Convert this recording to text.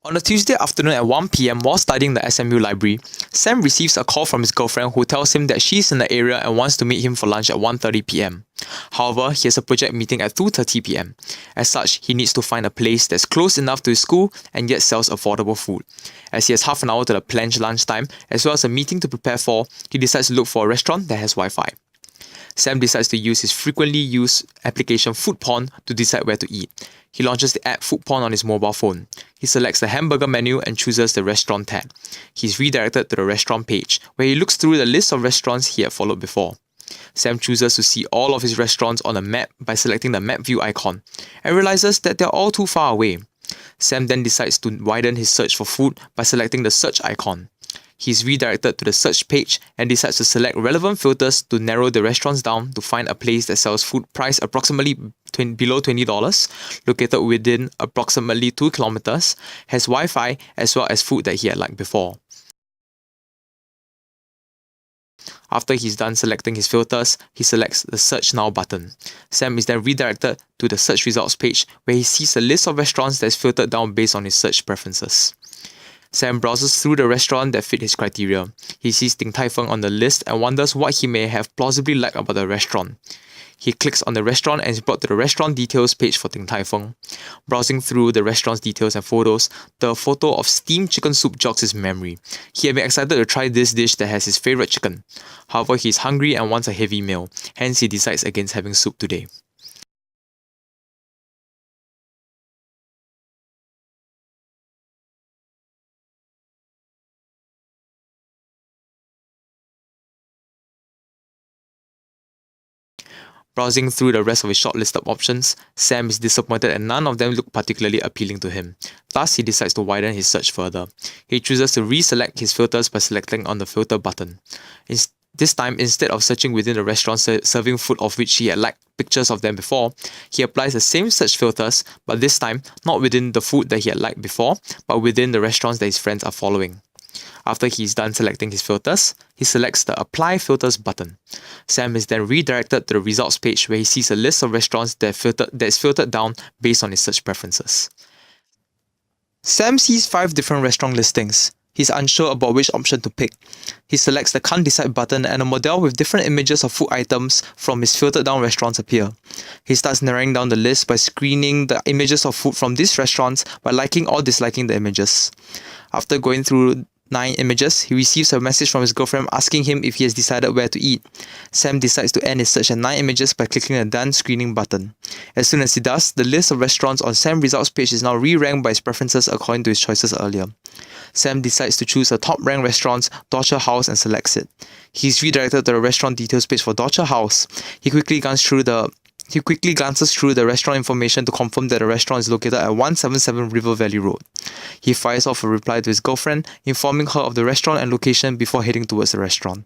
On a Tuesday afternoon at 1 p.m. while studying the SMU library, Sam receives a call from his girlfriend who tells him that she's in the area and wants to meet him for lunch at 1:30 p.m. However, he has a project meeting at 2:30 p.m. As such, he needs to find a place that's close enough to his school and yet sells affordable food. As he has half an hour to the planned lunchtime, as well as a meeting to prepare for, he decides to look for a restaurant that has Wi-Fi. Sam decides to use his frequently used application Foodporn to decide where to eat. He launches the app Foodporn on his mobile phone. He selects the hamburger menu and chooses the restaurant tab. He's redirected to the restaurant page, where he looks through the list of restaurants he had followed before. Sam chooses to see all of his restaurants on a map by selecting the map view icon, and realizes that they're all too far away. Sam then decides to widen his search for food by selecting the search icon. He's redirected to the search page and decides to select relevant filters to narrow the restaurants down to find a place that sells food priced approximately below $20, located within approximately 2 kilometers, has Wi-Fi as well as food that he had liked before. After he's done selecting his filters, he selects the Search Now button. Sam is then redirected to the search results page where he sees a list of restaurants that's filtered down based on his search preferences. Sam browses through the restaurant that fit his criteria. He sees Din Tai Fung on the list and wonders what he may have plausibly liked about the restaurant. He clicks on the restaurant and is brought to the restaurant details page for Din Tai Fung. Browsing through the restaurant's details and photos, the photo of steamed chicken soup jogs his memory. He had been excited to try this dish that has his favourite chicken. However, he is hungry and wants a heavy meal, hence he decides against having soup today. Browsing through the rest of his shortlisted options, Sam is disappointed and none of them look particularly appealing to him. Thus, he decides to widen his search further. He chooses to reselect his filters by selecting on the filter button. This time, instead of searching within the restaurant serving food of which he had liked pictures of them before, he applies the same search filters, but this time not within the food that he had liked before, but within the restaurants that his friends are following. After he's done selecting his filters, he selects the Apply Filters button. Sam is then redirected to the results page where he sees a list of restaurants that's filtered down based on his search preferences. Sam sees 5 different restaurant listings. He's unsure about which option to pick. He selects the Can't Decide button and a model with different images of food items from his filtered down restaurants appear. He starts narrowing down the list by screening the images of food from these restaurants by liking or disliking the images. After going through 9 images, he receives a message from his girlfriend asking him if he has decided where to eat. Sam decides to end his search at 9 images by clicking the Done Screening button. As soon as he does, the list of restaurants on Sam's results page is now re-ranked by his preferences according to his choices earlier. Sam decides to choose a top-ranked restaurant, Dorcher House, and selects it. He's redirected to the restaurant details page for Dorcher House. He quickly glances through the restaurant information to confirm that the restaurant is located at 177 River Valley Road. He fires off a reply to his girlfriend, informing her of the restaurant and location before heading towards the restaurant.